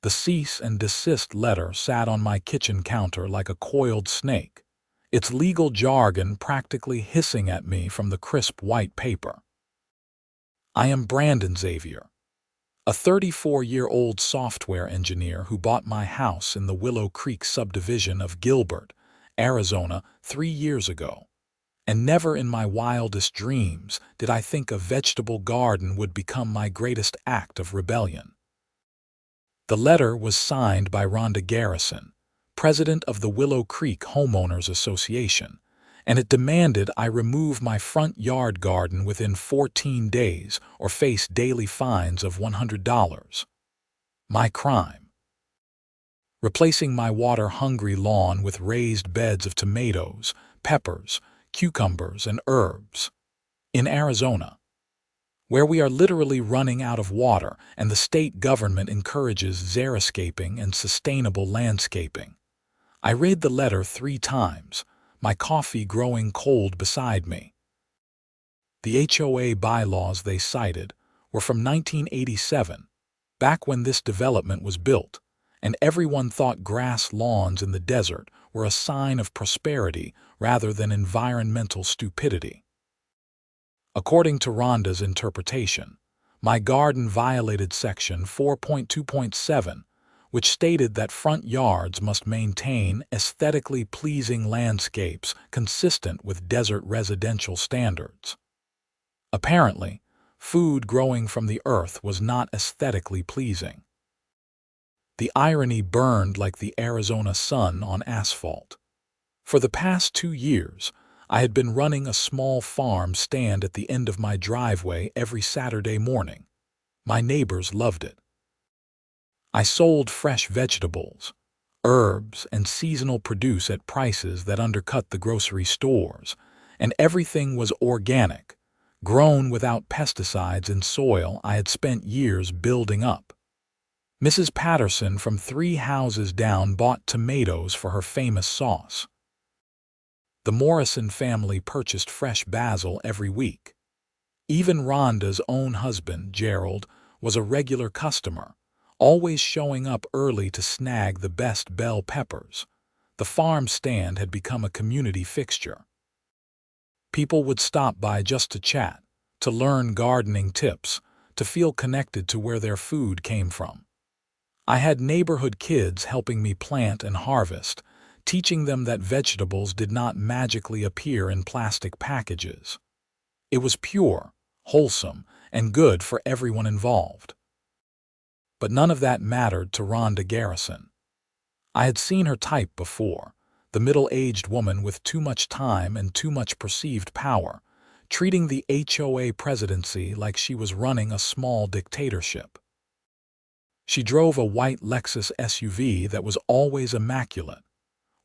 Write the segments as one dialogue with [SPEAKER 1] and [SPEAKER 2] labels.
[SPEAKER 1] The cease and desist letter sat on my kitchen counter like a coiled snake, its legal jargon practically hissing at me from the crisp white paper. I am Brandon Xavier, a 34-year-old software engineer who bought my house in the Willow Creek subdivision of Gilbert, Arizona 3 years ago. And never in my wildest dreams did I think a vegetable garden would become my greatest act of rebellion. The letter was signed by Rhonda Garrison, president of the Willow Creek Homeowners Association, and it demanded I remove my front yard garden within 14 days or face daily fines of $100. My crime. Replacing my water-hungry lawn with raised beds of tomatoes, peppers, cucumbers, and herbs. In Arizona, where we are literally running out of water and the state government encourages xeriscaping and sustainable landscaping. I read the letter 3 times, my coffee growing cold beside me. The HOA bylaws they cited were from 1987, back when this development was built, and everyone thought grass lawns in the desert were a sign of prosperity rather than environmental stupidity. According to Rhonda's interpretation, my garden violated Section 4.2.7, which stated that front yards must maintain aesthetically pleasing landscapes consistent with desert residential standards. Apparently, food growing from the earth was not aesthetically pleasing. The irony burned like the Arizona sun on asphalt. For the past 2 years, I had been running a small farm stand at the end of my driveway every Saturday morning. My neighbors loved it. I sold fresh vegetables, herbs, and seasonal produce at prices that undercut the grocery stores, and everything was organic, grown without pesticides in soil I had spent years building up. Mrs. Patterson from 3 houses down bought tomatoes for her famous sauce. The Morrison family purchased fresh basil every week. Even Rhonda's own husband, Gerald, was a regular customer, always showing up early to snag the best bell peppers. The farm stand had become a community fixture. People would stop by just to chat, to learn gardening tips, to feel connected to where their food came from. I had neighborhood kids helping me plant and harvest, teaching them that vegetables did not magically appear in plastic packages. It was pure, wholesome, and good for everyone involved. But none of that mattered to Rhonda Garrison. I had seen her type before, the middle-aged woman with too much time and too much perceived power, treating the HOA presidency like she was running a small dictatorship. She drove a white Lexus SUV that was always immaculate,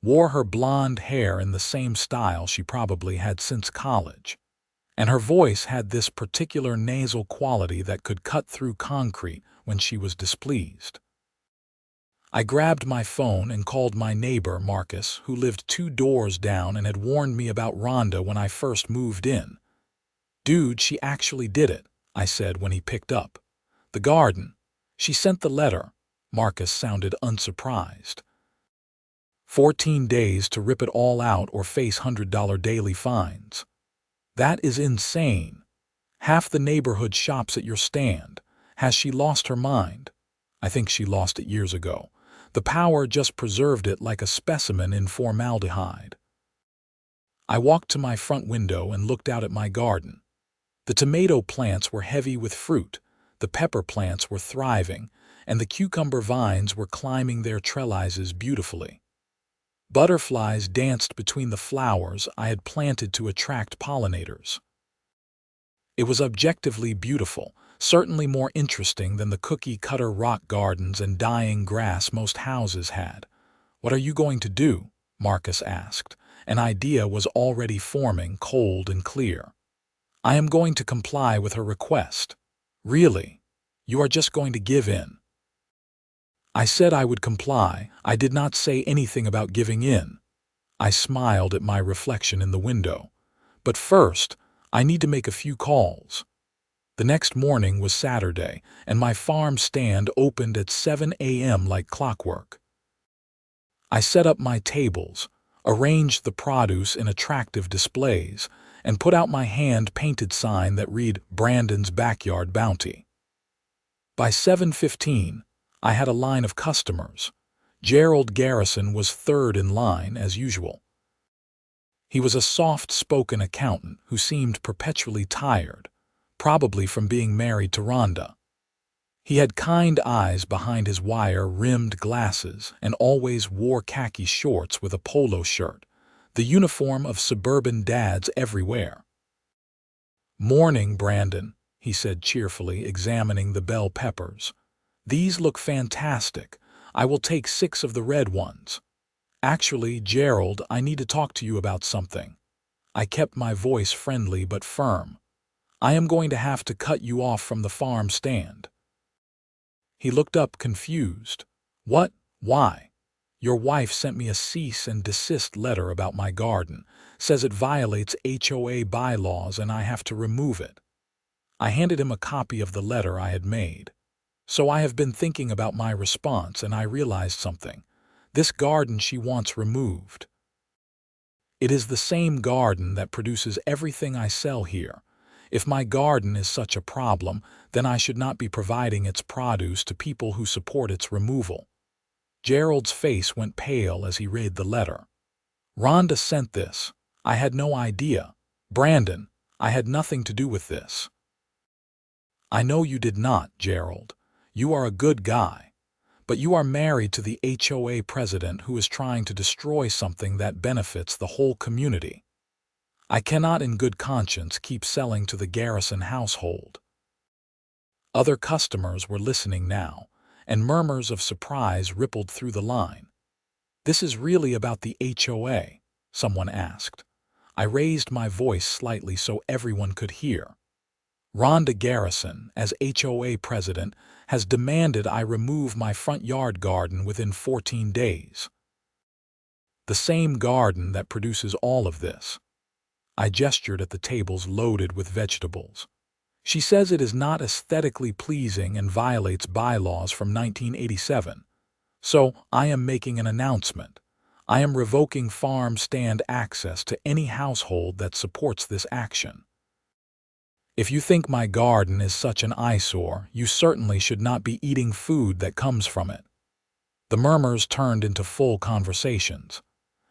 [SPEAKER 1] wore her blonde hair in the same style she probably had since college, and her voice had this particular nasal quality that could cut through concrete when she was displeased. I grabbed my phone and called my neighbor, Marcus, who lived 2 doors down and had warned me about Rhonda when I first moved in. "Dude, she actually did it," I said when he picked up. "The garden. She sent the letter." Marcus sounded unsurprised. 14 days to rip it all out or face $100 daily fines. That is insane. Half the neighborhood shops at your stand. Has she lost her mind? I think she lost it years ago. The power just preserved it like a specimen in formaldehyde. I walked to my front window and looked out at my garden. The tomato plants were heavy with fruit, the pepper plants were thriving, and the cucumber vines were climbing their trellises beautifully. Butterflies danced between the flowers I had planted to attract pollinators. It was objectively beautiful, certainly more interesting than the cookie-cutter rock gardens and dying grass most houses had. "What are you going to do?" Marcus asked. An idea was already forming, cold and clear. "I am going to comply with her request." "Really? You are just going to give in?" I said I would comply. I did not say anything about giving in. I smiled at my reflection in the window. "But first, I need to make a few calls." The next morning was Saturday, and my farm stand opened at 7 a.m. like clockwork. I set up my tables, arranged the produce in attractive displays, and put out my hand-painted sign that read Brandon's Backyard Bounty. By 7:15, I had a line of customers. Gerald Garrison was third in line, as usual. He was a soft-spoken accountant who seemed perpetually tired, probably from being married to Rhonda. He had kind eyes behind his wire-rimmed glasses and always wore khaki shorts with a polo shirt, the uniform of suburban dads everywhere. "Morning, Brandon," he said cheerfully, examining the bell peppers. "These look fantastic. I will take 6 of the red ones. Actually, Gerald, I need to talk to you about something." I kept my voice friendly but firm. "I am going to have to cut you off from the farm stand." He looked up confused. "What? Why?" "Your wife sent me a cease and desist letter about my garden. Says it violates HOA bylaws and I have to remove it." I handed him a copy of the letter I had made. "So I have been thinking about my response and I realized something. This garden she wants removed. It is the same garden that produces everything I sell here. If my garden is such a problem, then I should not be providing its produce to people who support its removal." Gerald's face went pale as he read the letter. "Rhonda sent this. I had no idea. Brandon, I had nothing to do with this." "I know you did not, Gerald. You are a good guy. But you are married to the HOA president who is trying to destroy something that benefits the whole community. I cannot in good conscience keep selling to the Garrison household." Other customers were listening now, and murmurs of surprise rippled through the line. "This is really about the HOA?" someone asked. I raised my voice slightly so everyone could hear. "Rhonda Garrison, as HOA president, has demanded I remove my front yard garden within 14 days. The same garden that produces all of this." I gestured at the tables loaded with vegetables. "She says it is not aesthetically pleasing and violates bylaws from 1987. So I am making an announcement. I am revoking farm stand access to any household that supports this action. If you think my garden is such an eyesore, you certainly should not be eating food that comes from it." The murmurs turned into full conversations.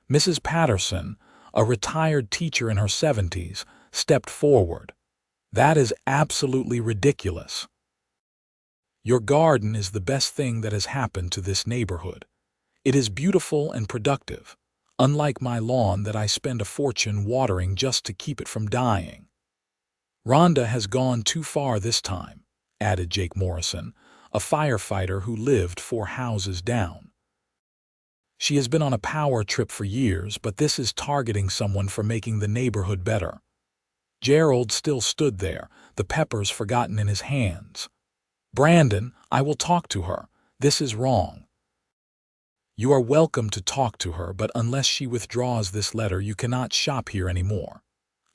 [SPEAKER 1] Mrs. Patterson, a retired teacher in her 70s, stepped forward. "That is absolutely ridiculous. Your garden is the best thing that has happened to this neighborhood. It is beautiful and productive, unlike my lawn that I spend a fortune watering just to keep it from dying." "Rhonda has gone too far this time," added Jake Morrison, a firefighter who lived 4 houses down. "She has been on a power trip for years, but this is targeting someone for making the neighborhood better." Gerald still stood there, the peppers forgotten in his hands. "Brandon, I will talk to her. This is wrong." "You are welcome to talk to her, but unless she withdraws this letter, you cannot shop here anymore."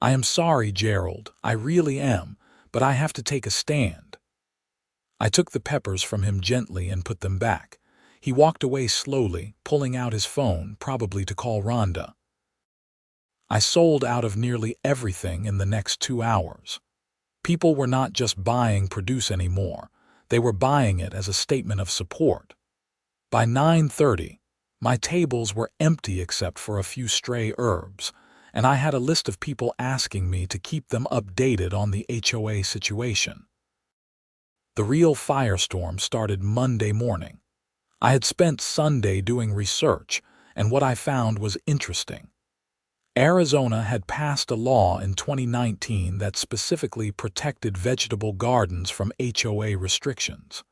[SPEAKER 1] "I am sorry, Gerald, I really am, but I have to take a stand." I took the peppers from him gently and put them back. He walked away slowly, pulling out his phone, probably to call Rhonda. I sold out of nearly everything in the next 2 hours. People were not just buying produce anymore, they were buying it as a statement of support. By 9:30, my tables were empty except for a few stray herbs, and I had a list of people asking me to keep them updated on the HOA situation. The real firestorm started Monday morning. I had spent Sunday doing research, and what I found was interesting. Arizona had passed a law in 2019 that specifically protected vegetable gardens from HOA restrictions.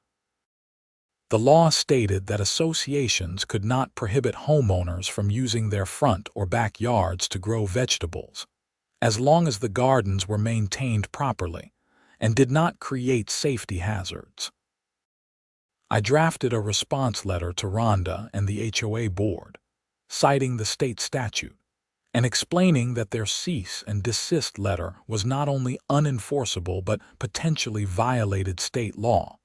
[SPEAKER 1] The law stated that associations could not prohibit homeowners from using their front or backyards to grow vegetables, as long as the gardens were maintained properly and did not create safety hazards. I drafted a response letter to Rhonda and the HOA board, citing the state statute. and explaining that their cease and desist letter was not only unenforceable but potentially violated state law.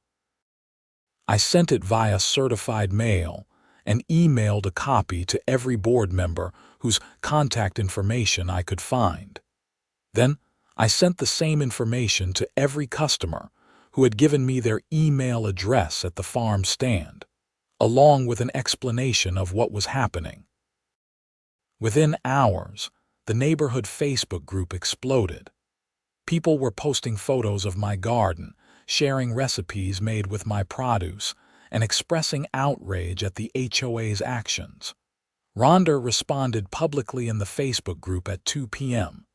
[SPEAKER 1] I sent it via certified mail and emailed a copy to every board member whose contact information I could find. Then, I sent the same information to every customer who had given me their email address at the farm stand, along with an explanation of what was happening. Within hours, the neighborhood Facebook group exploded. People were posting photos of my garden, sharing recipes made with my produce, and expressing outrage at the HOA's actions. Rhonda responded publicly in the Facebook group at 2 p.m.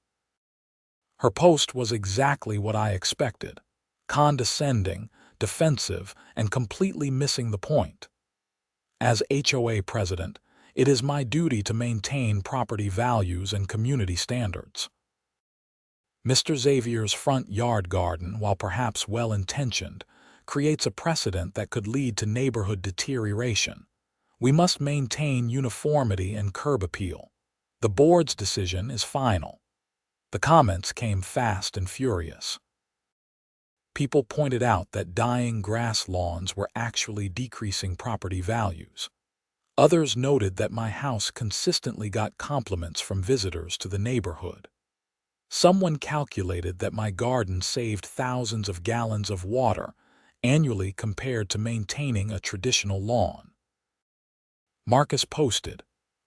[SPEAKER 1] Her post was exactly what I expected: condescending, defensive, and completely missing the point. As HOA president, it is my duty to maintain property values and community standards. Mr. Xavier's front yard garden, while perhaps well-intentioned, creates a precedent that could lead to neighborhood deterioration. We must maintain uniformity and curb appeal. The board's decision is final. The comments came fast and furious. People pointed out that dying grass lawns were actually decreasing property values. Others noted that my house consistently got compliments from visitors to the neighborhood. Someone calculated that my garden saved thousands of gallons of water annually compared to maintaining a traditional lawn. Marcus posted,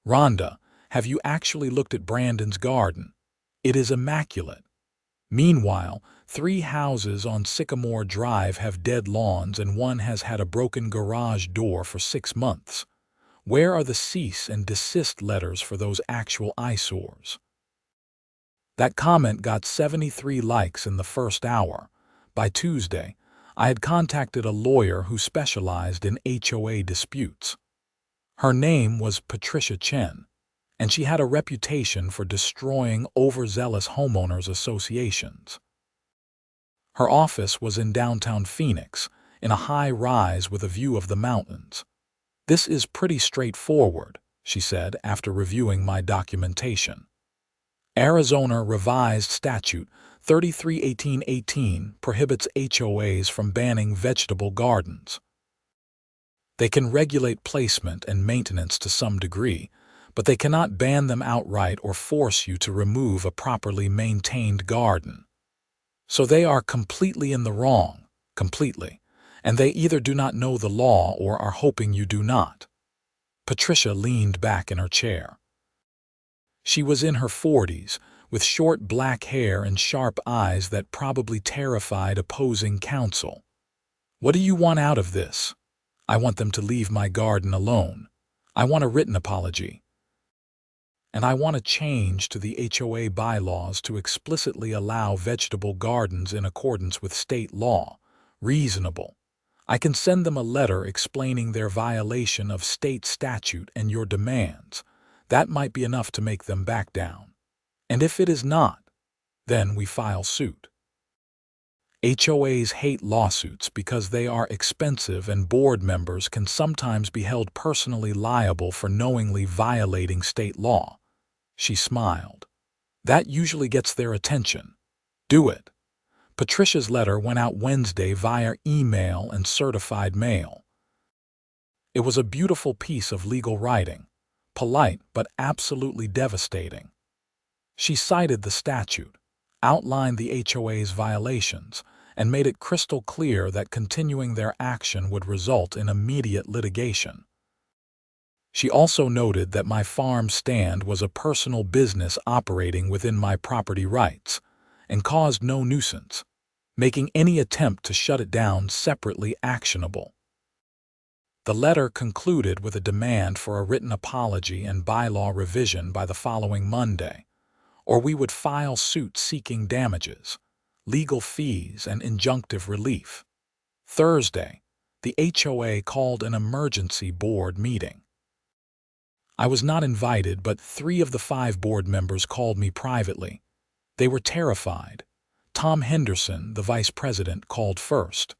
[SPEAKER 1] "Rhonda, have you actually looked at Brandon's garden? It is immaculate." Meanwhile, 3 houses on Sycamore Drive have dead lawns and one has had a broken garage door for 6 months. Where are the cease and desist letters for those actual eyesores? That comment got 73 likes in the first hour. By Tuesday, I had contacted a lawyer who specialized in HOA disputes. Her name was Patricia Chen, and she had a reputation for destroying overzealous homeowners associations. Her office was in downtown Phoenix, in a high rise with a view of the mountains. "This is pretty straightforward," she said after reviewing my documentation. Arizona Revised Statute 33-18-18 prohibits HOAs from banning vegetable gardens. They can regulate placement and maintenance to some degree, but they cannot ban them outright or force you to remove a properly maintained garden. So they are completely in the wrong, completely, and they either do not know the law or are hoping you do not. Patricia leaned back in her chair. She was in her 40s, with short black hair and sharp eyes that probably terrified opposing counsel. "What do you want out of this?" "I want them to leave my garden alone. I want a written apology. And I want a change to the HOA bylaws to explicitly allow vegetable gardens in accordance with state law. Reasonable. I can send them a letter explaining their violation of state statute and your demands. That might be enough to make them back down. And if it is not, then we file suit." HOAs hate lawsuits because they are expensive and board members can sometimes be held personally liable for knowingly violating state law. She smiled. "That usually gets their attention. Do it." Patricia's letter went out Wednesday via email and certified mail. It was a beautiful piece of legal writing, polite but absolutely devastating. She cited the statute, outlined the HOA's violations, and made it crystal clear that continuing their action would result in immediate litigation. She also noted that my farm stand was a personal business operating within my property rights and caused no nuisance, making any attempt to shut it down separately actionable. The letter concluded with a demand for a written apology and bylaw revision by the following Monday, or we would file suit seeking damages, legal fees, and injunctive relief. Thursday, the HOA called an emergency board meeting. I was not invited, but 3 of the 5 board members called me privately. They were terrified. Tom Henderson, the vice president, called first.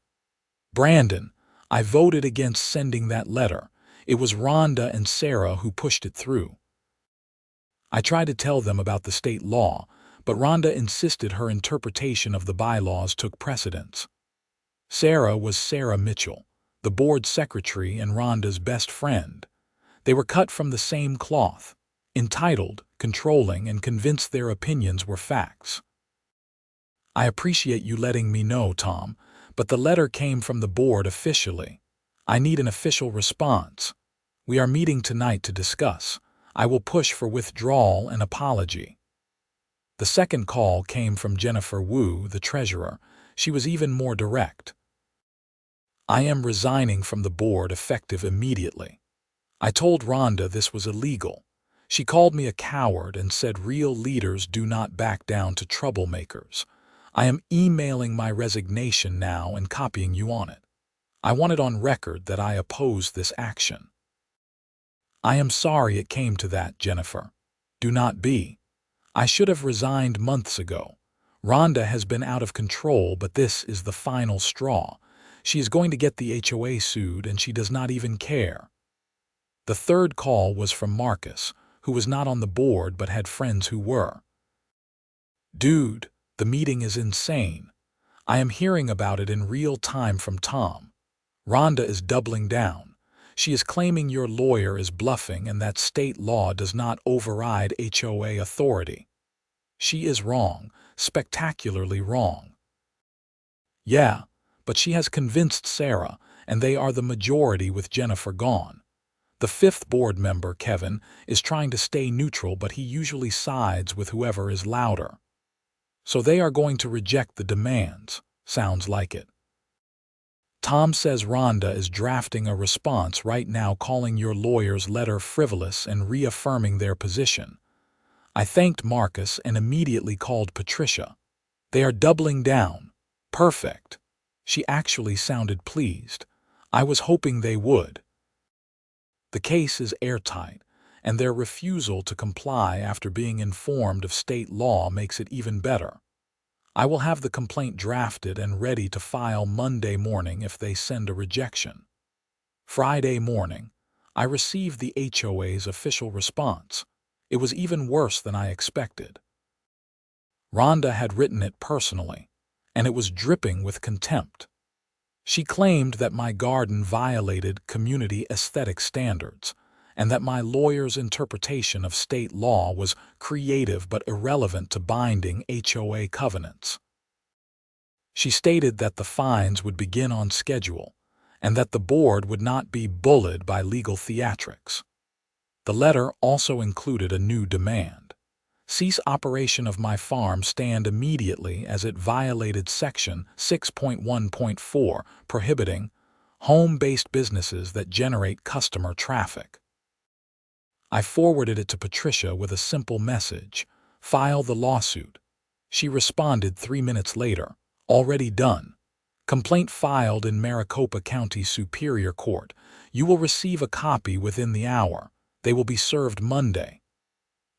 [SPEAKER 1] "Brandon, I voted against sending that letter. It was Rhonda and Sarah who pushed it through." I tried to tell them about the state law, but Rhonda insisted her interpretation of the bylaws took precedence. Sarah was Sarah Mitchell, the board secretary and Rhonda's best friend. They were cut from the same cloth, entitled, controlling, and convinced their opinions were facts. I appreciate you letting me know, Tom, but the letter came from the board officially. I need an official response. We are meeting tonight to discuss. I will push for withdrawal and apology. The second call came from Jennifer Wu, the treasurer. She was even more direct. I am resigning from the board effective immediately. I told Rhonda this was illegal. She called me a coward and said real leaders do not back down to troublemakers. I am emailing my resignation now and copying you on it. I want it on record that I oppose this action. I am sorry it came to that, Jennifer. Do not be. I should have resigned months ago. Rhonda has been out of control, but this is the final straw. She is going to get the HOA sued, and she does not even care. The third call was from Marcus, who was not on the board but had friends who were. Dude, the meeting is insane. I am hearing about it in real time from Tom. Rhonda is doubling down. She is claiming your lawyer is bluffing and that state law does not override HOA authority. She is wrong, spectacularly wrong. Yeah, but she has convinced Sarah, and they are the majority with Jennifer gone. The fifth board member, Kevin, is trying to stay neutral, but he usually sides with whoever is louder. So they are going to reject the demands. Sounds like it. Tom says Rhonda is drafting a response right now calling your lawyer's letter frivolous and reaffirming their position. I thanked Marcus and immediately called Patricia. They are doubling down. Perfect. She actually sounded pleased. I was hoping they would. The case is airtight, and their refusal to comply after being informed of state law makes it even better. I will have the complaint drafted and ready to file Monday morning if they send a rejection. Friday morning, I received the HOA's official response. It was even worse than I expected. Rhonda had written it personally, and it was dripping with contempt. She claimed that my garden violated community aesthetic standards, and that my lawyer's interpretation of state law was creative but irrelevant to binding HOA covenants. She stated that the fines would begin on schedule, and that the board would not be bullied by legal theatrics. The letter also included a new demand. Cease operation of my farm stand immediately as it violated Section 6.1.4, prohibiting home-based businesses that generate customer traffic. I forwarded it to Patricia with a simple message, file the lawsuit. She responded 3 minutes later, already done. Complaint filed in Maricopa County Superior Court. You will receive a copy within the hour. They will be served Monday.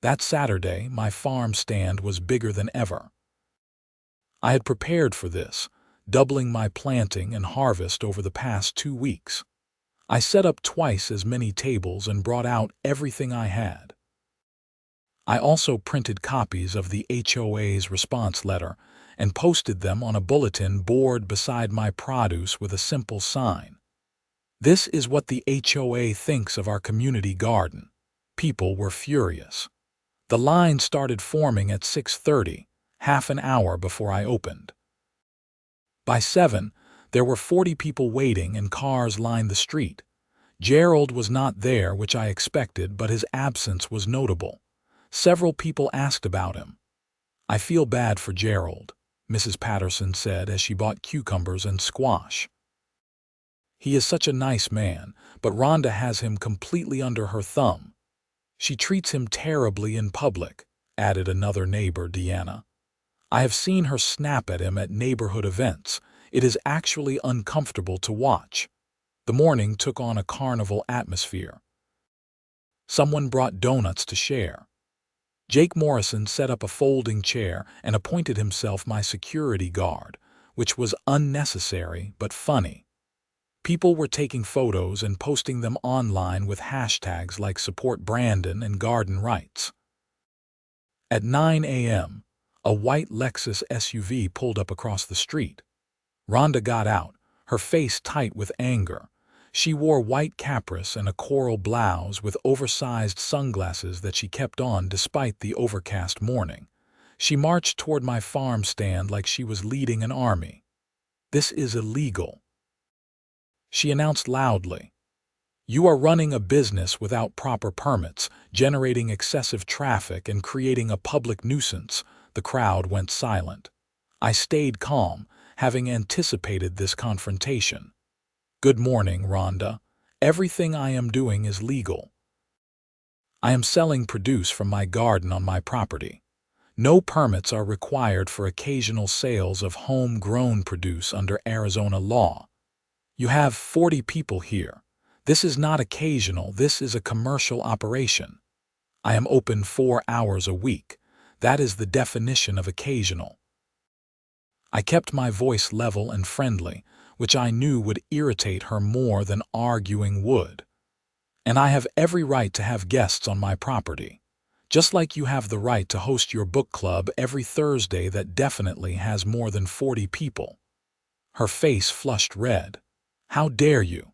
[SPEAKER 1] That Saturday, my farm stand was bigger than ever. I had prepared for this, doubling my planting and harvest over the past 2 weeks. I set up twice as many tables and brought out everything I had. I also printed copies of the HOA's response letter and posted them on a bulletin board beside my produce with a simple sign. This is what the HOA thinks of our community garden. People were furious. The line started forming at 6:30, half an hour before I opened. By 7, there were 40 people waiting and cars lined the street. Gerald was not there, which I expected, but his absence was notable. Several people asked about him. I feel bad for Gerald, Mrs. Patterson said as she bought cucumbers and squash. He is such a nice man, but Rhonda has him completely under her thumb. She treats him terribly in public, added another neighbor, Deanna. I have seen her snap at him at neighborhood events. It is actually uncomfortable to watch. The morning took on a carnival atmosphere. Someone brought donuts to share. Jake Morrison set up a folding chair and appointed himself my security guard, which was unnecessary but funny. People were taking photos and posting them online with hashtags like Support Brandon and Garden Rights. At 9 a.m., a white Lexus SUV pulled up across the street. Rhonda got out, her face tight with anger. She wore white capris and a coral blouse with oversized sunglasses that she kept on despite the overcast morning. She marched toward my farm stand like she was leading an army. "This is illegal," she announced loudly. "You are running a business without proper permits, generating excessive traffic and creating a public nuisance." The crowd went silent. I stayed calm, having anticipated this confrontation. "Good morning, Rhonda. Everything I am doing is legal. I am selling produce from my garden on my property. No permits are required for occasional sales of homegrown produce under Arizona law. You have 40 people here. This is not occasional, this is a commercial operation. I am open 4 hours a week. That is the definition of occasional." I kept my voice level and friendly, which I knew would irritate her more than arguing would. "And I have every right to have guests on my property. Just like you have the right to host your book club every Thursday that definitely has more than 40 people." Her face flushed red. "How dare you?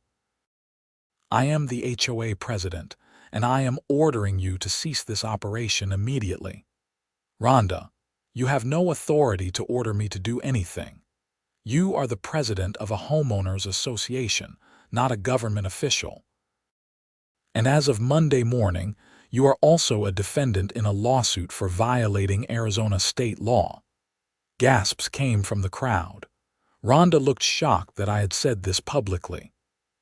[SPEAKER 1] I am the HOA president, and I am ordering you to cease this operation immediately." "Rhonda, you have no authority to order me to do anything. You are the president of a homeowners association, not a government official. And as of Monday morning, you are also a defendant in a lawsuit for violating Arizona state law." Gasps came from the crowd. Rhonda looked shocked that I had said this publicly.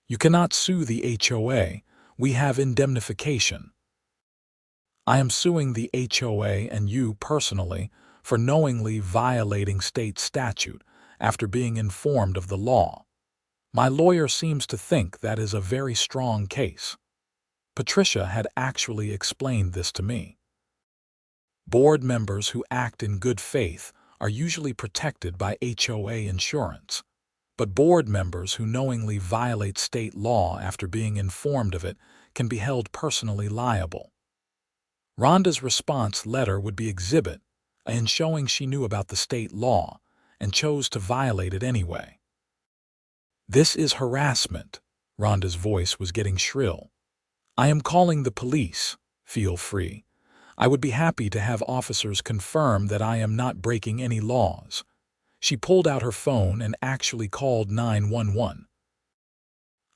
[SPEAKER 1] "You cannot sue the HOA. We have indemnification." "I am suing the HOA and you personally for knowingly violating state statute after being informed of the law. My lawyer seems to think that is a very strong case." Patricia had actually explained this to me. Board members who act in good faith are usually protected by HOA insurance, but board members who knowingly violate state law after being informed of it can be held personally liable. Rhonda's response letter would be exhibit in showing she knew about the state law and chose to violate it anyway. "This is harassment." Rhonda's voice was getting shrill. "I am calling the police. Feel free. I would be happy to have officers confirm that I am not breaking any laws." She pulled out her phone and actually called 911.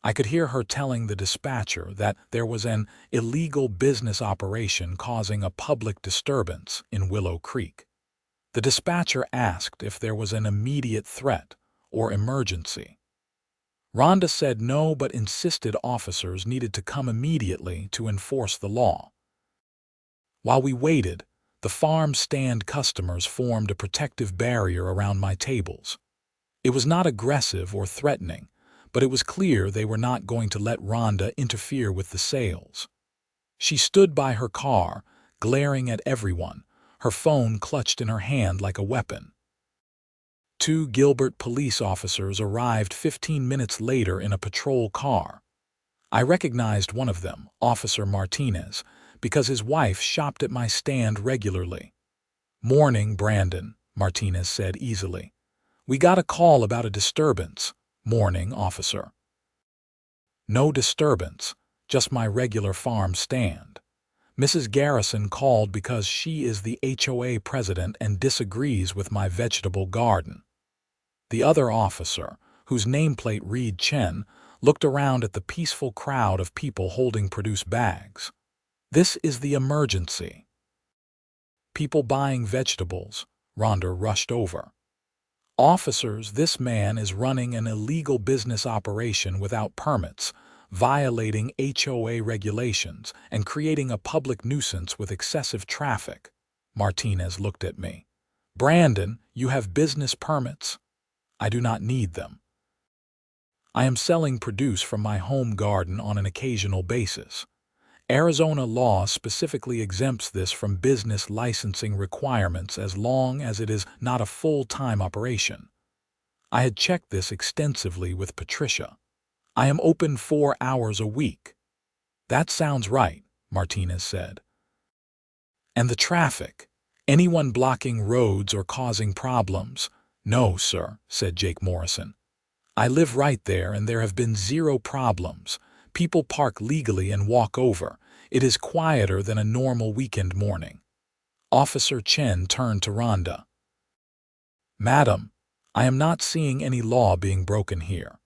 [SPEAKER 1] I could hear her telling the dispatcher that there was an illegal business operation causing a public disturbance in Willow Creek. The dispatcher asked if there was an immediate threat or emergency. Rhonda said no, but insisted officers needed to come immediately to enforce the law. While we waited, the farm stand customers formed a protective barrier around my tables. It was not aggressive or threatening, but it was clear they were not going to let Rhonda interfere with the sales. She stood by her car, glaring at everyone, her phone clutched in her hand like a weapon. 2 Gilbert police officers arrived 15 minutes later in a patrol car. I recognized one of them, Officer Martinez, because his wife shopped at my stand regularly. "Morning, Brandon," Martinez said easily. "We got a call about a disturbance." "Morning, officer." "No disturbance, just my regular farm stand. Mrs. Garrison called because she is the HOA president and disagrees with my vegetable garden." The other officer, whose nameplate read Chen, looked around at the peaceful crowd of people holding produce bags. "This is the emergency." "People buying vegetables." Rhonda rushed over. "Officers, this man is running an illegal business operation without permits, violating HOA regulations, and creating a public nuisance with excessive traffic." Martinez looked at me. "Brandon, you have business permits?" "I do not need them. I am selling produce from my home garden on an occasional basis. Arizona law specifically exempts this from business licensing requirements as long as it is not a full-time operation." I had checked this extensively with Patricia. "I am open 4 hours a week." "That sounds right," Martinez said. "And the traffic. Anyone blocking roads or causing problems? No, sir, said Jake Morrison. I live right there and there have been zero problems. People park legally and walk over. It is quieter than a normal weekend morning. Officer Chen turned to Rhonda. Madam, I am not seeing any law being broken here.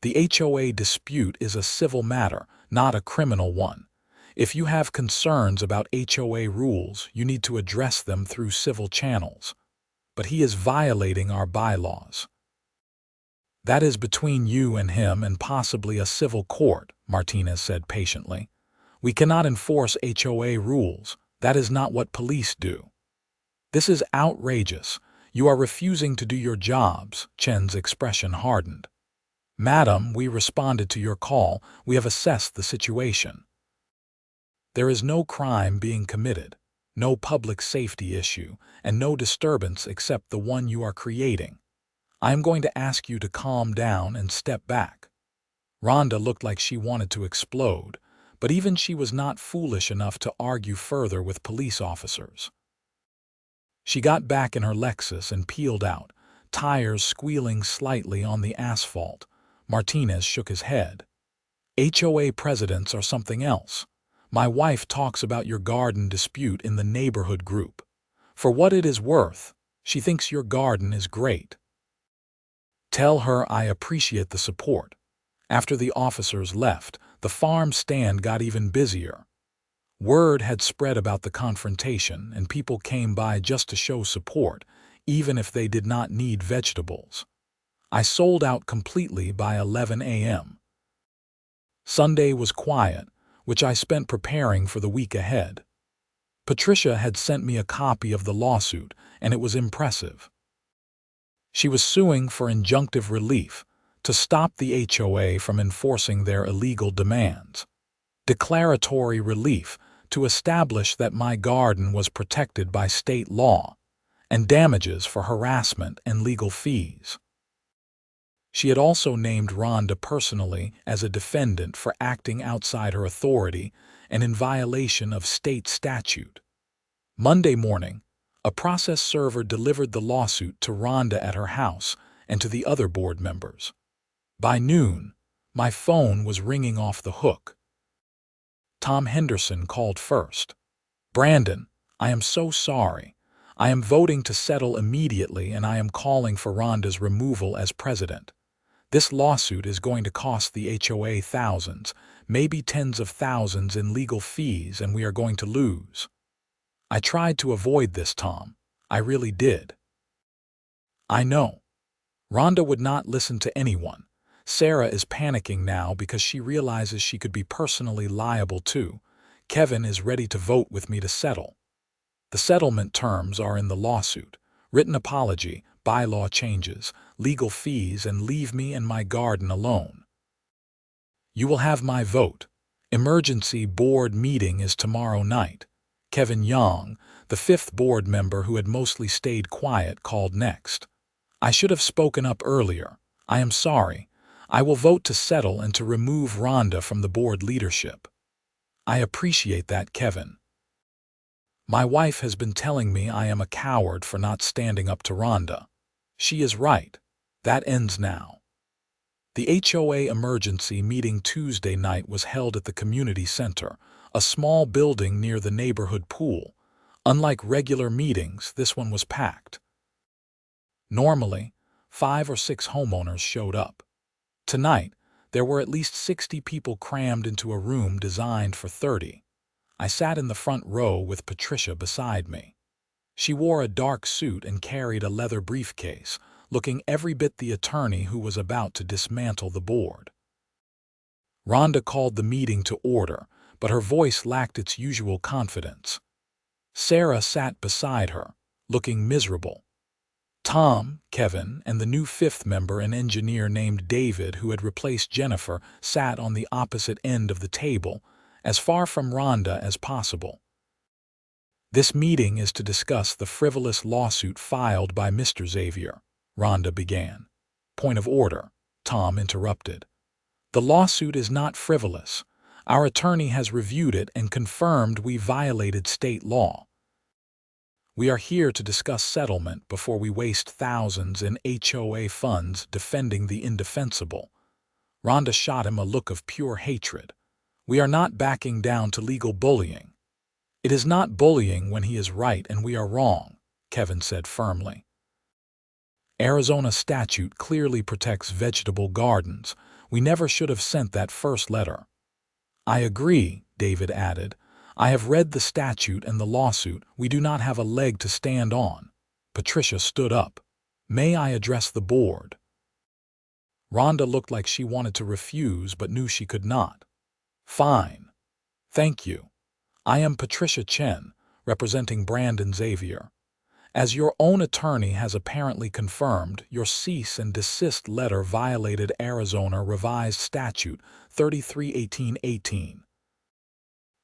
[SPEAKER 1] The HOA dispute is a civil matter, not a criminal one. If you have concerns about HOA rules, you need to address them through civil channels. But he is violating our bylaws. That is between you and him and possibly a civil court, Martinez said patiently. We cannot enforce HOA rules. That is not what police do. This is outrageous. You are refusing to do your jobs, Chen's expression hardened. Madam, we responded to your call. We have assessed the situation. There is no crime being committed, no public safety issue, and no disturbance except the one you are creating. I am going to ask you to calm down and step back. Rhonda looked like she wanted to explode, but even she was not foolish enough to argue further with police officers. She got back in her Lexus and peeled out, tires squealing slightly on the asphalt. Martinez shook his head. HOA presidents are something else. My wife talks about your garden dispute in the neighborhood group. For what it is worth, she thinks your garden is great. Tell her I appreciate the support. After the officers left, the farm stand got even busier. Word had spread about the confrontation, and people came by just to show support, even if they did not need vegetables. I sold out completely by 11 a.m. Sunday was quiet, which I spent preparing for the week ahead. Patricia had sent me a copy of the lawsuit, and it was impressive. She was suing for injunctive relief to stop the HOA from enforcing their illegal demands, declaratory relief to establish that my garden was protected by state law, and damages for harassment and legal fees. She had also named Rhonda personally as a defendant for acting outside her authority and in violation of state statute. Monday morning, a process server delivered the lawsuit to Rhonda at her house and to the other board members. By noon, my phone was ringing off the hook. Tom Henderson called first. Brandon, I am so sorry. I am voting to settle immediately and I am calling for Rhonda's removal as president. This lawsuit is going to cost the HOA thousands, maybe tens of thousands in legal fees, and we are going to lose. I tried to avoid this, Tom. I really did. I know. Rhonda would not listen to anyone. Sarah is panicking now because she realizes she could be personally liable too. Kevin is ready to vote with me to settle. The settlement terms are in the lawsuit: written apology, bylaw changes, legal fees, and leave me and my garden alone. You will have my vote. Emergency board meeting is tomorrow night. Kevin Young, the fifth board member who had mostly stayed quiet, called next. I should have spoken up earlier. I am sorry. I will vote to settle and to remove Rhonda from the board leadership. I appreciate that, Kevin. My wife has been telling me I am a coward for not standing up to Rhonda. She is right. That ends now. The HOA emergency meeting Tuesday night was held at the community center, a small building near the neighborhood pool. Unlike regular meetings, this one was packed. Normally, 5 or 6 homeowners showed up. Tonight, there were at least 60 people crammed into a room designed for 30. I sat in the front row with Patricia beside me. She wore a dark suit and carried a leather briefcase, looking every bit the attorney who was about to dismantle the board. Rhonda called the meeting to order, but her voice lacked its usual confidence. Sarah sat beside her, looking miserable. Tom, Kevin, and the new fifth member, an engineer named David who had replaced Jennifer, sat on the opposite end of the table, as far from Rhonda as possible. This meeting is to discuss the frivolous lawsuit filed by Mr. Xavier, Rhonda began. Point of order, Tom interrupted. The lawsuit is not frivolous. Our attorney has reviewed it and confirmed we violated state law. We are here to discuss settlement before we waste thousands in HOA funds defending the indefensible. Rhonda shot him a look of pure hatred. We are not backing down to legal bullying. It is not bullying when he is right and we are wrong, Kevin said firmly. Arizona statute clearly protects vegetable gardens. We never should have sent that first letter. I agree, David added. I have read the statute and the lawsuit. We do not have a leg to stand on. Patricia stood up. May I address the board? Rhonda looked like she wanted to refuse but knew she could not. Fine. Thank you. I am Patricia Chen, representing Brandon Xavier. As your own attorney has apparently confirmed, your cease and desist letter violated Arizona Revised Statute 33-18-18.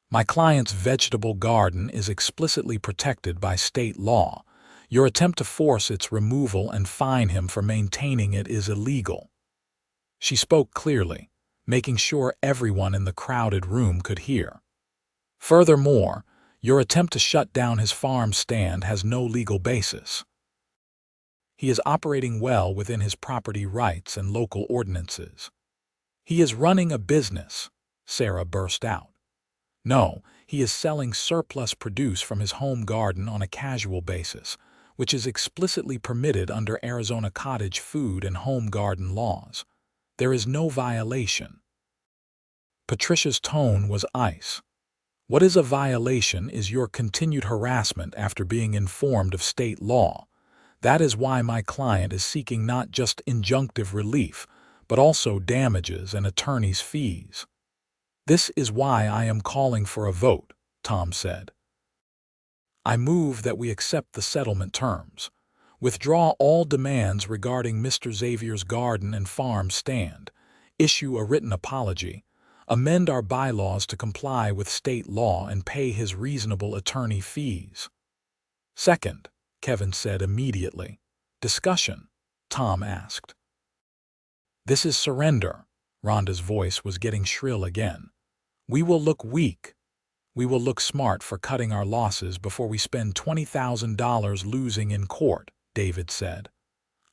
[SPEAKER 1] My client's vegetable garden is explicitly protected by state law. Your attempt to force its removal and fine him for maintaining it is illegal. She spoke clearly, making sure everyone in the crowded room could hear. Furthermore, your attempt to shut down his farm stand has no legal basis. He is operating well within his property rights and local ordinances. He is running a business, Sarah burst out. No, he is selling surplus produce from his home garden on a casual basis, which is explicitly permitted under Arizona cottage food and home garden laws. There is no violation. Patricia's tone was ice. What is a violation is your continued harassment after being informed of state law. That is why my client is seeking not just injunctive relief, but also damages and attorney's fees. This is why I am calling for a vote, Tom said. I move that we accept the settlement terms, withdraw all demands regarding Mr. Xavier's garden and farm stand, issue a written apology, amend our bylaws to comply with state law and pay his reasonable attorney fees. Second, Kevin said immediately. Discussion, Tom asked. This is surrender. Rhonda's voice was getting shrill again. We will look weak. We will look smart for cutting our losses before we spend $20,000 losing in court, David said.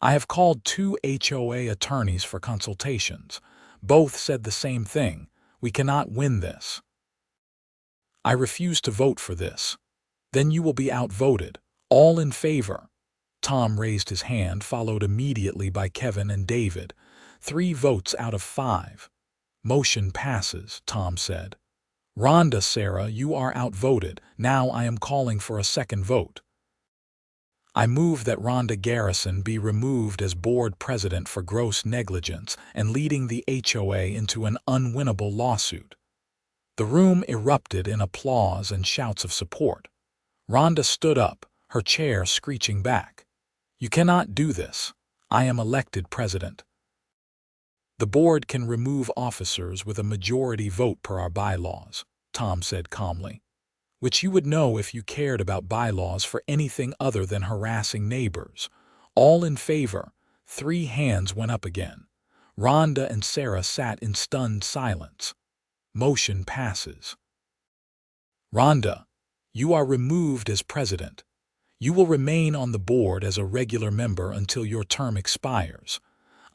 [SPEAKER 1] I have called 2 HOA attorneys for consultations. Both said the same thing. We cannot win this. I refuse to vote for this. Then you will be outvoted. All in favor. Tom raised his hand, followed immediately by Kevin and David. 3 votes out of 5. Motion passes, Tom said. Rhonda, Sarah, you are outvoted. Now I am calling for a second vote. I move that Rhonda Garrison be removed as board president for gross negligence and leading the HOA into an unwinnable lawsuit. The room erupted in applause and shouts of support. Rhonda stood up, her chair screeching back. You cannot do this. I am elected president. The board can remove officers with a majority vote per our bylaws, Tom said calmly, which you would know if you cared about bylaws for anything other than harassing neighbors. All in favor. 3 hands went up again. Rhonda and Sarah sat in stunned silence. Motion passes. Rhonda, you are removed as president. You will remain on the board as a regular member until your term expires.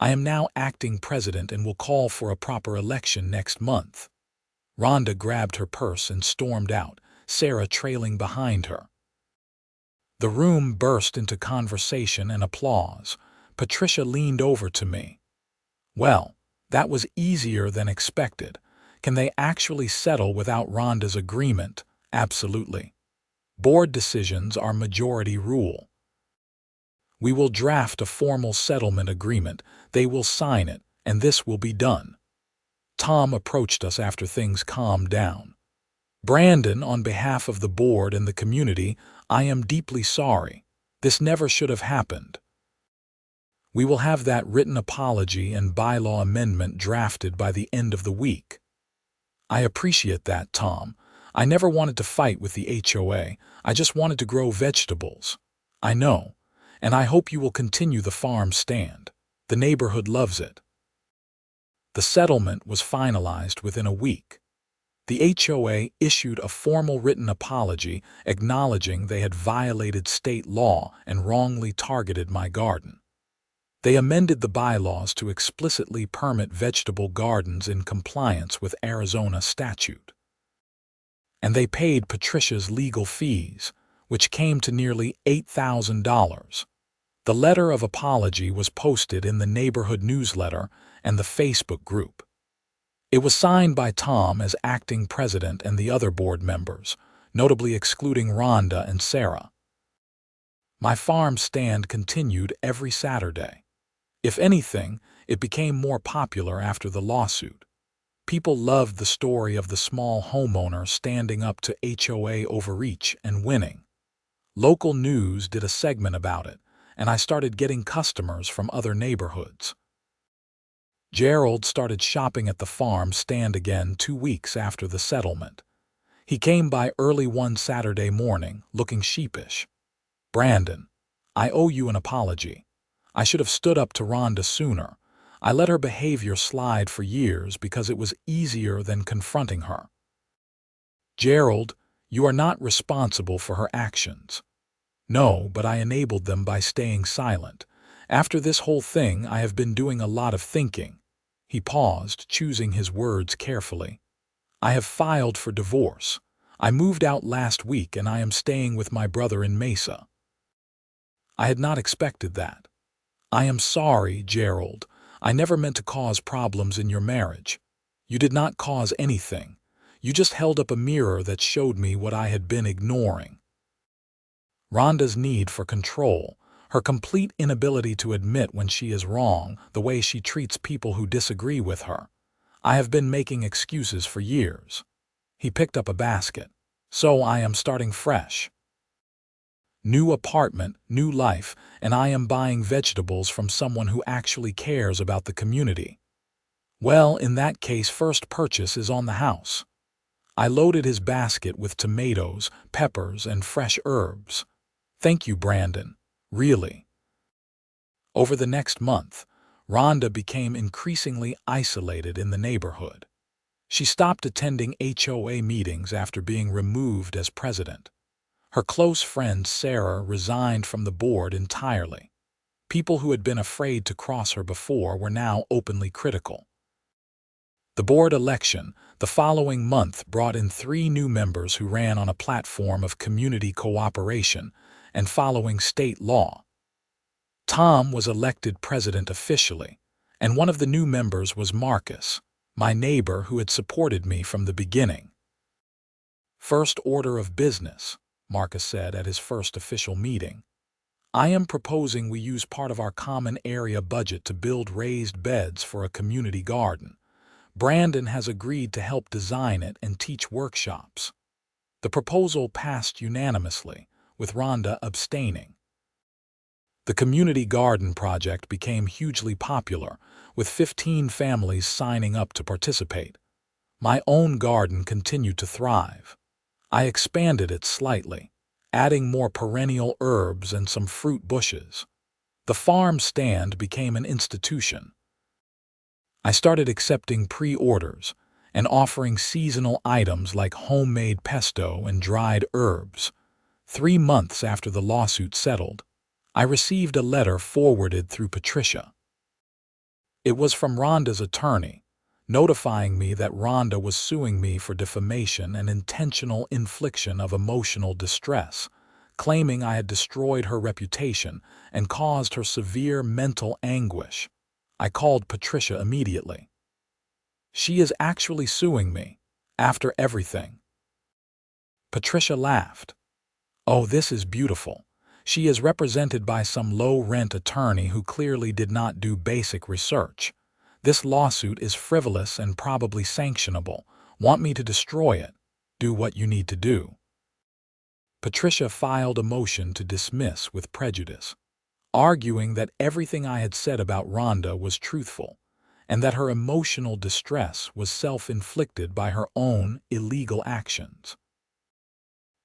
[SPEAKER 1] I am now acting president and will call for a proper election next month. Rhonda grabbed her purse and stormed out, Sarah trailing behind her. The room burst into conversation and applause. Patricia leaned over to me. Well, that was easier than expected. Can they actually settle without Rhonda's agreement? Absolutely. Board decisions are majority rule. We will draft a formal settlement agreement, they will sign it, and this will be done. Tom approached us after things calmed down. Brandon, on behalf of the board and the community, I am deeply sorry. This never should have happened. We will have that written apology and bylaw amendment drafted by the end of the week. I appreciate that, Tom. I never wanted to fight with the HOA. I just wanted to grow vegetables. I know. And I hope you will continue the farm stand. The neighborhood loves it. The settlement was finalized within a week. The HOA issued a formal written apology acknowledging they had violated state law and wrongly targeted my garden. They amended the bylaws to explicitly permit vegetable gardens in compliance with Arizona statute. And they paid Patricia's legal fees, which came to nearly $8,000. The letter of apology was posted in the neighborhood newsletter and the Facebook group. It was signed by Tom as acting president and the other board members, notably excluding Rhonda and Sarah. My farm stand continued every Saturday. If anything, it became more popular after the lawsuit. People loved the story of the small homeowner standing up to HOA overreach and winning. Local news did a segment about it, and I started getting customers from other neighborhoods. Gerald started shopping at the farm stand again 2 weeks after the settlement. He came by early one Saturday morning, looking sheepish. "Brandon, I owe you an apology. I should have stood up to Rhonda sooner. I let her behavior slide for years because it was easier than confronting her." "Gerald, you are not responsible for her actions." "No, but I enabled them by staying silent. After this whole thing, I have been doing a lot of thinking." He paused, choosing his words carefully. "I have filed for divorce. I moved out last week and I am staying with my brother in Mesa." I had not expected that. "I am sorry, Gerald. I never meant to cause problems in your marriage." "You did not cause anything. You just held up a mirror that showed me what I had been ignoring." Rhonda's need for control, her complete inability to admit when she is wrong, the way she treats people who disagree with her. "I have been making excuses for years." He picked up a basket. "So I am starting fresh. New apartment, new life, and I am buying vegetables from someone who actually cares about the community." "Well, in that case, first purchase is on the house." I loaded his basket with tomatoes, peppers, and fresh herbs. "Thank you, Brandon. Really." Over the next month, Rhonda became increasingly isolated in the neighborhood. She stopped attending HOA meetings after being removed as president. Her close friend Sarah resigned from the board entirely. People who had been afraid to cross her before were now openly critical. The board election the following month brought in 3 new members who ran on a platform of community cooperation and following state law. Tom was elected president officially, and one of the new members was Marcus, my neighbor who had supported me from the beginning. "First order of business," Marcus said at his first official meeting. "I am proposing we use part of our common area budget to build raised beds for a community garden. Brandon has agreed to help design it and teach workshops." The proposal passed unanimously, with Rhonda abstaining. The community garden project became hugely popular, with 15 families signing up to participate. My own garden continued to thrive. I expanded it slightly, adding more perennial herbs and some fruit bushes. The farm stand became an institution. I started accepting pre-orders and offering seasonal items like homemade pesto and dried herbs. 3 months after the lawsuit settled, I received a letter forwarded through Patricia. It was from Rhonda's attorney, notifying me that Rhonda was suing me for defamation and intentional infliction of emotional distress, claiming I had destroyed her reputation and caused her severe mental anguish. I called Patricia immediately. "She is actually suing me, after everything." Patricia laughed. "Oh, this is beautiful. She is represented by some low-rent attorney who clearly did not do basic research. This lawsuit is frivolous and probably sanctionable. Want me to destroy it? Do what you need to do." Patricia filed a motion to dismiss with prejudice, arguing that everything I had said about Rhonda was truthful, and that her emotional distress was self-inflicted by her own illegal actions.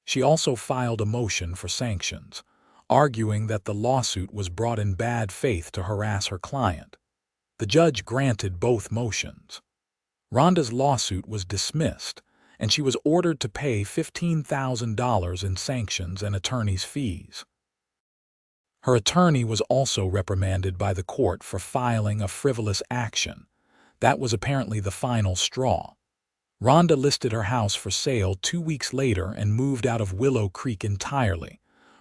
[SPEAKER 1] She also filed a motion for sanctions, arguing that the lawsuit was brought in bad faith to harass her client. The judge granted both motions. Rhonda's lawsuit was dismissed, and she was ordered to pay $15,000 in sanctions and attorney's fees. Her attorney was also reprimanded by the court for filing a frivolous action. That was apparently the final straw. Rhonda listed her house for sale 2 weeks later and moved out of Willow Creek entirely.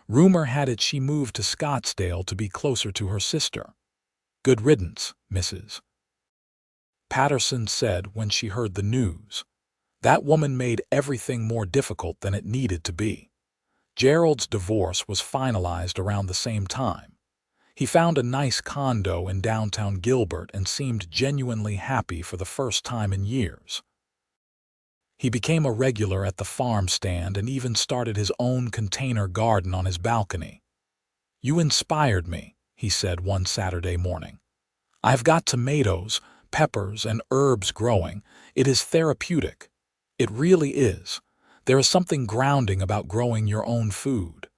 [SPEAKER 1] Rumor had it she moved to Scottsdale to be closer to her sister. "Good riddance, Mrs. Patterson said when she heard the news. That woman made everything more difficult than it needed to be. Gerald's divorce was finalized around the same time. He found a nice condo in downtown Gilbert and seemed genuinely happy for the first time in years. He became a regular at the farm stand and even started his own container garden on his balcony. "You inspired me," he said one Saturday morning. "I've got tomatoes, peppers, and herbs growing. It is therapeutic. It really is. There is something grounding about growing your own food."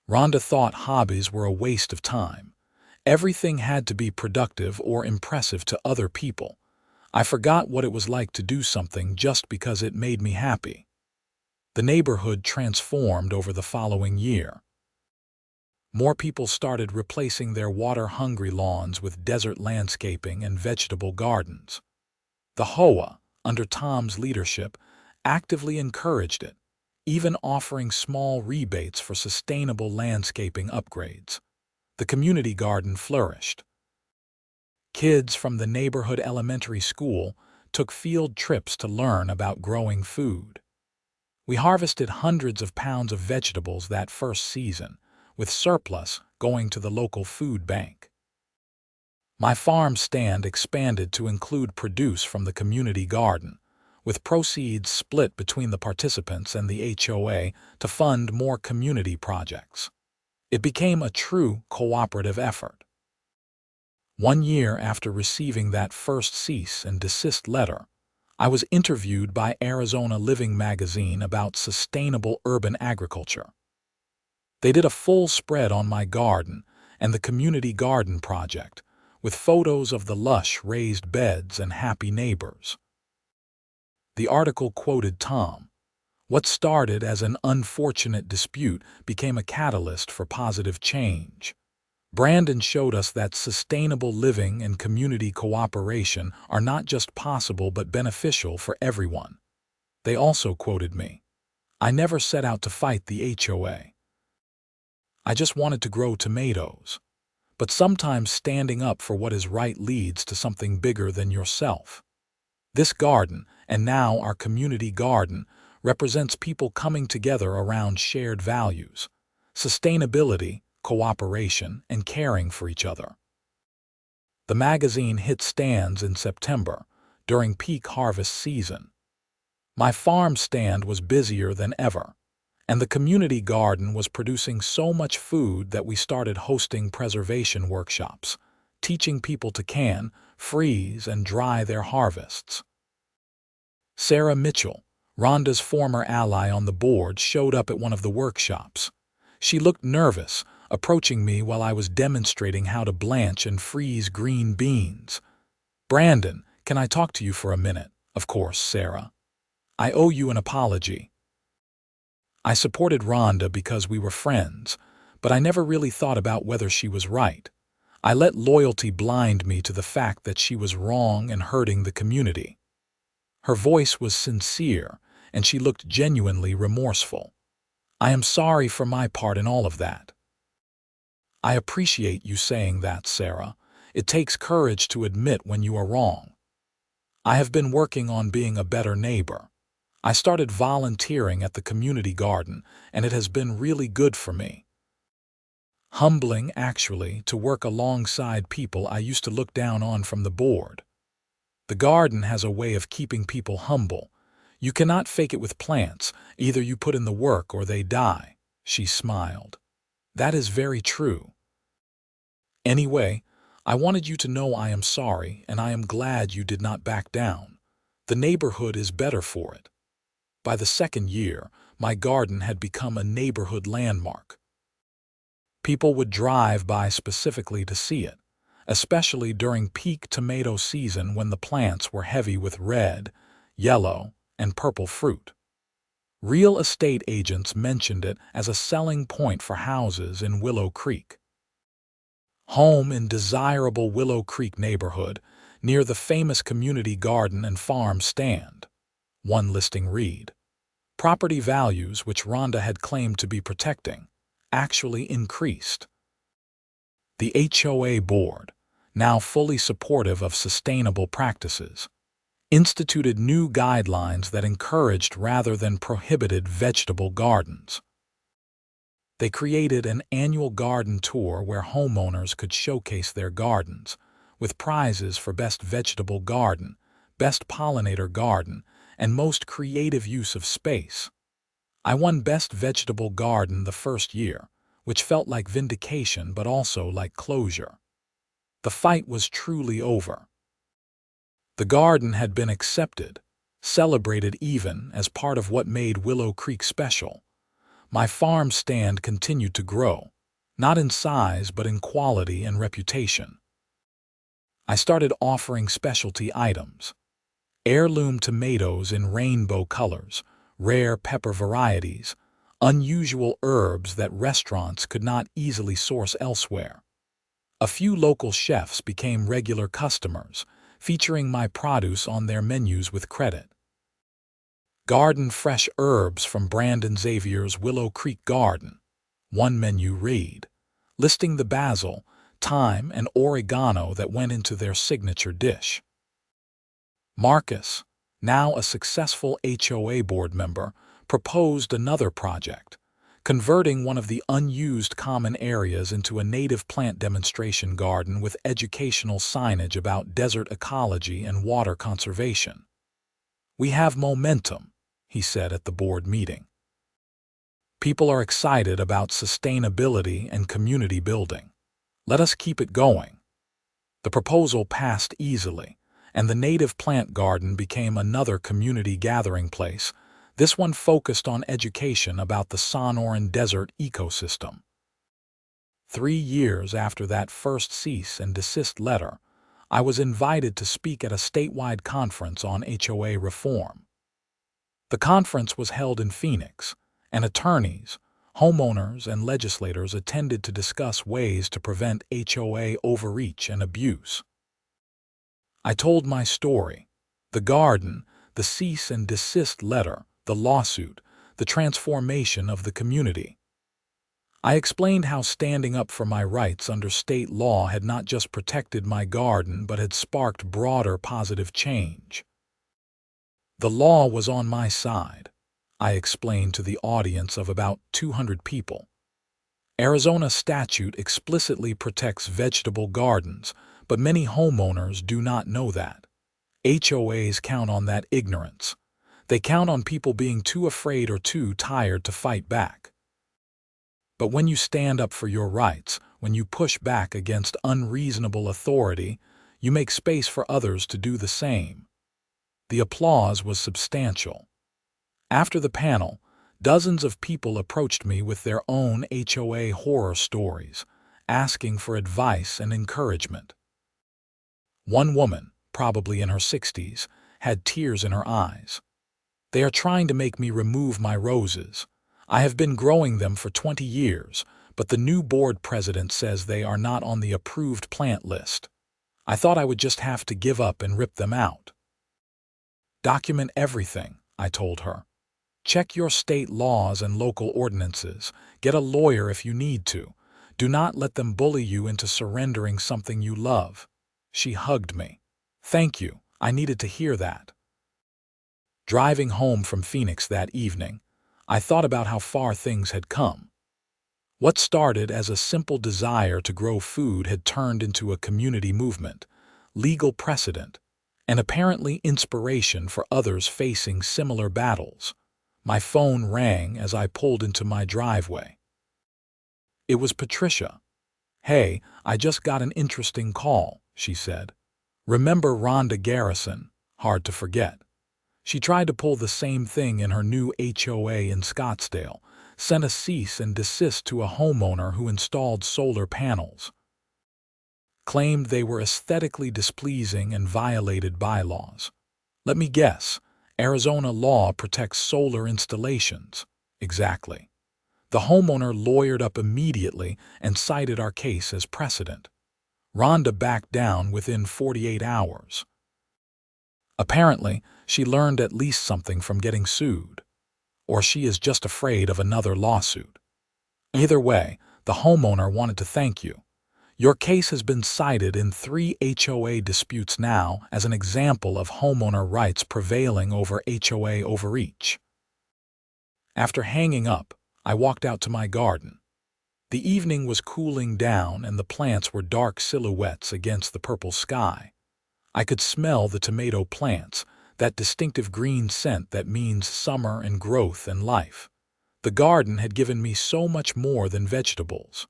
[SPEAKER 1] Rhonda thought hobbies were a waste of time. Everything had to be productive or impressive to other people. I forgot what it was like to do something just because it made me happy. The neighborhood transformed over the following year. More people started replacing their water-hungry lawns with desert landscaping and vegetable gardens. The HOA, under Tom's leadership, actively encouraged it, even offering small rebates for sustainable landscaping upgrades. The community garden flourished. Kids from the neighborhood elementary school took field trips to learn about growing food. We harvested hundreds of pounds of vegetables that first season, with surplus going to the local food bank. My farm stand expanded to include produce from the community garden, with proceeds split between the participants and the HOA to fund more community projects. It became a true cooperative effort. 1 year after receiving that first cease and desist letter, I was interviewed by Arizona Living magazine about sustainable urban agriculture. They did a full spread on my garden and the community garden project, with photos of the lush raised beds and happy neighbors. The article quoted Tom. "What started as an unfortunate dispute became a catalyst for positive change. Brandon showed us that sustainable living and community cooperation are not just possible but beneficial for everyone." They also quoted me. "I never set out to fight the HOA. I just wanted to grow tomatoes. But sometimes standing up for what is right leads to something bigger than yourself." This garden, and now our community garden, represents people coming together around shared values: sustainability, cooperation, and caring for each other. The magazine hit stands in September, during peak harvest season. My farm stand was busier than ever, and the community garden was producing so much food that we started hosting preservation workshops, teaching people to can, freeze, and dry their harvests. Sarah Mitchell, Rhonda's former ally on the board, showed up at one of the workshops. She looked nervous, approaching me while I was demonstrating how to blanch and freeze green beans. "Brandon, can I talk to you for a minute?" "Of course, Sarah. I owe you an apology." I supported Rhonda because we were friends, but I never really thought about whether she was right. I let loyalty blind me to the fact that she was wrong and hurting the community. Her voice was sincere, and she looked genuinely remorseful. "I am sorry for my part in all of that." "I appreciate you saying that, Sarah. It takes courage to admit when you are wrong. I have been working on being a better neighbor. I started volunteering at the community garden, and it has been really good for me. Humbling, actually, to work alongside people I used to look down on from the board. The garden has a way of keeping people humble. You cannot fake it with plants. Either you put in the work or they die." She smiled. "That is very true. Anyway, I wanted you to know I am sorry, and I am glad you did not back down. The neighborhood is better for it." By the second year, my garden had become a neighborhood landmark. People would drive by specifically to see it, especially during peak tomato season when the plants were heavy with red, yellow, and purple fruit. Real estate agents mentioned it as a selling point for houses in Willow Creek. Home in desirable Willow Creek neighborhood, near the famous community garden and farm stand. One listing read, property values which Rhonda had claimed to be protecting actually increased. The HOA board, now fully supportive of sustainable practices, instituted new guidelines that encouraged rather than prohibited vegetable gardens. They created an annual garden tour where homeowners could showcase their gardens, with prizes for best vegetable garden, best pollinator garden, and most creative use of space. I won Best Vegetable Garden the first year, which felt like vindication but also like closure. The fight was truly over. The garden had been accepted, celebrated even as part of what made Willow Creek special. My farm stand continued to grow, not in size but in quality and reputation. I started offering specialty items. Heirloom tomatoes in rainbow colors, rare pepper varieties, unusual herbs that restaurants could not easily source elsewhere. A few local chefs became regular customers, featuring my produce on their menus with credit. Garden fresh herbs from Xavier's Willow Creek Garden. One menu read, listing the basil, thyme, and oregano that went into their signature dish. Marcus, now a successful HOA board member, proposed another project, converting one of the unused common areas into a native plant demonstration garden with educational signage about desert ecology and water conservation. "We have momentum," he said at the board meeting. "People are excited about sustainability and community building. Let us keep it going." The proposal passed easily, and the native plant garden became another community gathering place, this one focused on education about the Sonoran Desert ecosystem. 3 years after that first cease and desist letter, I was invited to speak at a statewide conference on HOA reform. The conference was held in Phoenix, and attorneys, homeowners, and legislators attended to discuss ways to prevent HOA overreach and abuse. I told my story, the garden, the cease and desist letter, the lawsuit, the transformation of the community. I explained how standing up for my rights under state law had not just protected my garden but had sparked broader positive change. The law was on my side, I explained to the audience of about 200 people. Arizona statute explicitly protects vegetable gardens, but many homeowners do not know that. HOAs count on that ignorance. They count on people being too afraid or too tired to fight back. But when you stand up for your rights, when you push back against unreasonable authority, you make space for others to do the same. The applause was substantial. After the panel, dozens of people approached me with their own HOA horror stories, asking for advice and encouragement. One woman, probably in her 60s, had tears in her eyes. "They are trying to make me remove my roses. I have been growing them for 20 years, but the new board president says they are not on the approved plant list. I thought I would just have to give up and rip them out." "Document everything," I told her. "Check your state laws and local ordinances. Get a lawyer if you need to. Do not let them bully you into surrendering something you love." She hugged me. "Thank you, I needed to hear that." Driving home from Phoenix that evening, I thought about how far things had come. What started as a simple desire to grow food had turned into a community movement, legal precedent, and apparently inspiration for others facing similar battles. My phone rang as I pulled into my driveway. It was Patricia. "Hey, I just got an interesting call," she said. "Remember Rhonda Garrison? Hard to forget. She tried to pull the same thing in her new HOA in Scottsdale, sent a cease and desist to a homeowner who installed solar panels. Claimed they were aesthetically displeasing and violated bylaws. Let me guess, Arizona law protects solar installations. Exactly. The homeowner lawyered up immediately and cited our case as precedent. Rhonda backed down within 48 hours. Apparently, she learned at least something from getting sued. Or she is just afraid of another lawsuit. Either way, the homeowner wanted to thank you. Your case has been cited in 3 HOA disputes now as an example of homeowner rights prevailing over HOA overreach. After hanging up, I walked out to my garden. The evening was cooling down and the plants were dark silhouettes against the purple sky. I could smell the tomato plants, that distinctive green scent that means summer and growth and life. The garden had given me so much more than vegetables.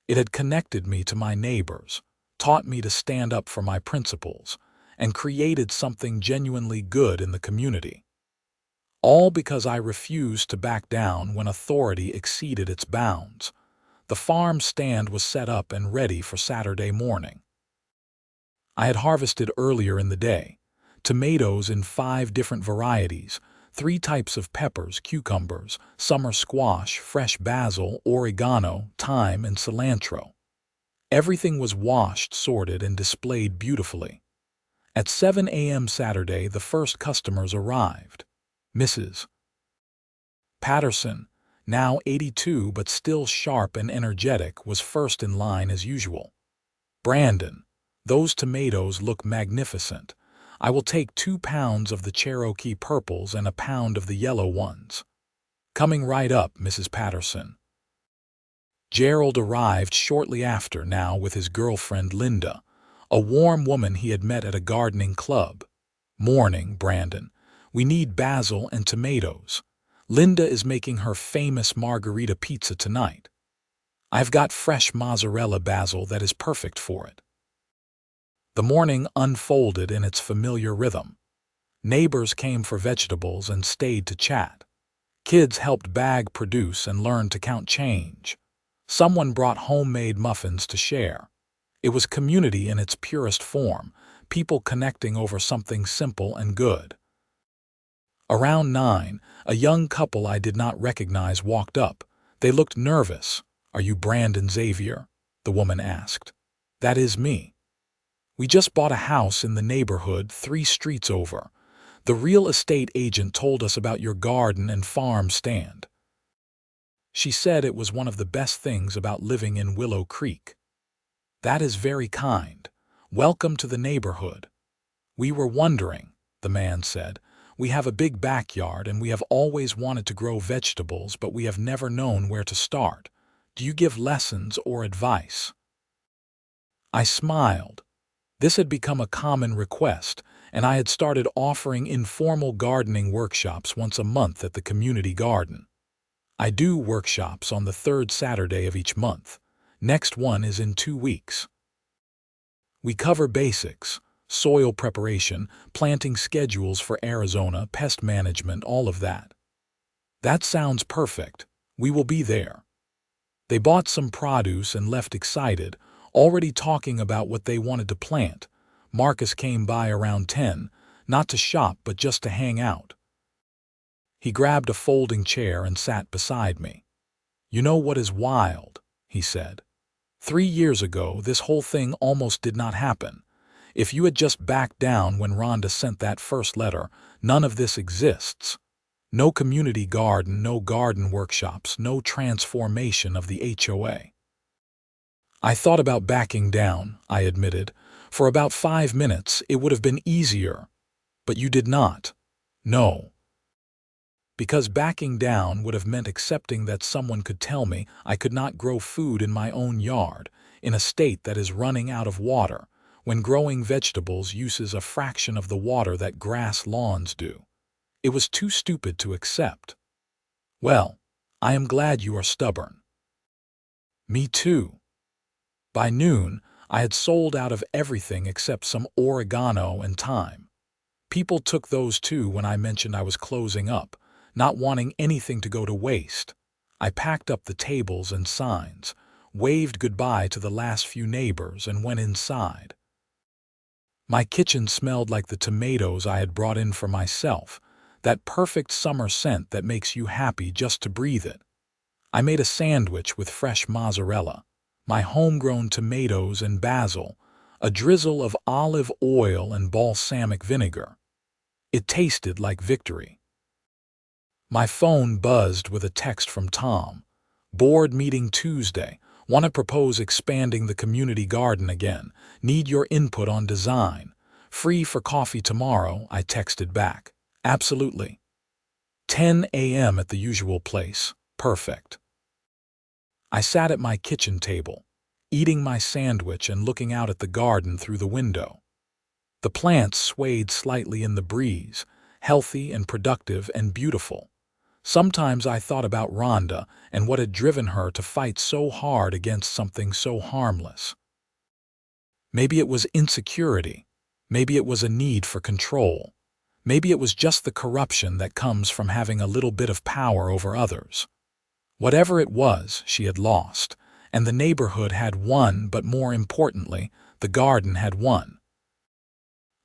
[SPEAKER 1] It had connected me to my neighbors, taught me to stand up for my principles, and created something genuinely good in the community. All because I refused to back down when authority exceeded its bounds. The farm stand was set up and ready for Saturday morning. I had harvested earlier in the day, tomatoes in 5 different varieties, 3 types of peppers, cucumbers, summer squash, fresh basil, oregano, thyme, and cilantro. Everything was washed, sorted, and displayed beautifully. At 7 a.m. Saturday, the first customers arrived. Mrs. Patterson, now 82 but still sharp and energetic, was first in line as usual. Brandon, those tomatoes look magnificent. I will take 2 pounds of the Cherokee purples and a pound of the yellow ones. Coming right up, Mrs. Patterson. Gerald arrived shortly after now with his girlfriend Linda, a warm woman he had met at a gardening club. Morning, Brandon. We need basil and tomatoes. Linda is making her famous margarita pizza tonight. I've got fresh mozzarella basil that is perfect for it. The morning unfolded in its familiar rhythm. Neighbors came for vegetables and stayed to chat. Kids helped bag produce and learn to count change. Someone brought homemade muffins to share. It was community in its purest form, people connecting over something simple and good. Around 9, a young couple I did not recognize walked up. They looked nervous. "Are you Brandon Xavier?" the woman asked. "That is me. We just bought a house in the neighborhood 3 streets over. The real estate agent told us about your garden and farm stand. She said it was one of the best things about living in Willow Creek." "That is very kind. Welcome to the neighborhood." "We were wondering," the man said. "We have a big backyard and we have always wanted to grow vegetables, but we have never known where to start. Do you give lessons or advice?" I smiled. This had become a common request, and I had started offering informal gardening workshops once a month at the community garden. I do workshops on the 3rd Saturday of each month. Next one is in 2 weeks. We cover basics, soil preparation, planting schedules for Arizona, pest management, all of that. "That sounds perfect. We will be there." They bought some produce and left excited, already talking about what they wanted to plant. Marcus came by around 10, not to shop but just to hang out. He grabbed a folding chair and sat beside me. "You know what is wild?" he said. 3 years ago, this whole thing almost did not happen. If you had just backed down when Rhonda sent that first letter, none of this exists. No community garden, no garden workshops, no transformation of the HOA. I thought about backing down, I admitted. For about 5 minutes, it would have been easier. But you did not. No. Because backing down would have meant accepting that someone could tell me I could not grow food in my own yard, in a state that is running out of water, when growing vegetables uses a fraction of the water that grass lawns do. It was too stupid to accept. Well, I am glad you are stubborn. Me too. By noon, I had sold out of everything except some oregano and thyme. People took those too when I mentioned I was closing up, not wanting anything to go to waste. I packed up the tables and signs, waved goodbye to the last few neighbors, and went inside. My kitchen smelled like the tomatoes I had brought in for myself, that perfect summer scent that makes you happy just to breathe it. I made a sandwich with fresh mozzarella, my homegrown tomatoes and basil, a drizzle of olive oil and balsamic vinegar. It tasted like victory. My phone buzzed with a text from Tom. Board meeting Tuesday. Want to propose expanding the community garden again. Need your input on design. Free for coffee tomorrow, I texted back. Absolutely. 10 a.m. at the usual place. Perfect. I sat at my kitchen table, eating my sandwich and looking out at the garden through the window. The plants swayed slightly in the breeze, healthy and productive and beautiful. Sometimes I thought about Rhonda and what had driven her to fight so hard against something so harmless. Maybe it was insecurity. Maybe it was a need for control. Maybe it was just the corruption that comes from having a little bit of power over others. Whatever it was, she had lost, and the neighborhood had won, but more importantly, the garden had won.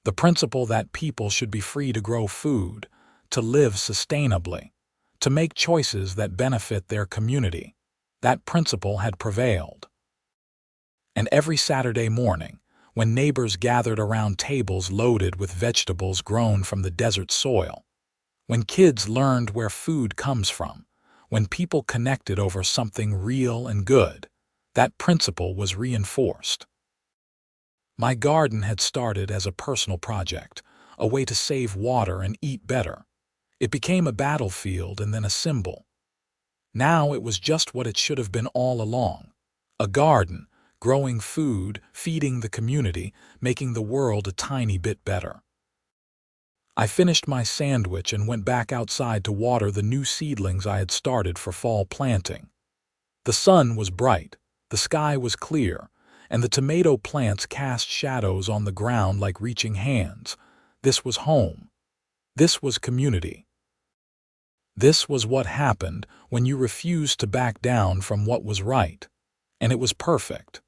[SPEAKER 1] The principle that people should be free to grow food, to live sustainably, to make choices that benefit their community, that principle had prevailed. And every Saturday morning, when neighbors gathered around tables loaded with vegetables grown from the desert soil, when kids learned where food comes from, when people connected over something real and good, that principle was reinforced. My garden had started as a personal project, a way to save water and eat better. It became a battlefield and then a symbol. Now it was just what it should have been all along. A garden, growing food, feeding the community, making the world a tiny bit better. I finished my sandwich and went back outside to water the new seedlings I had started for fall planting. The sun was bright, the sky was clear, and the tomato plants cast shadows on the ground like reaching hands. This was home. This was community. This was what happened when you refused to back down from what was right. And it was perfect.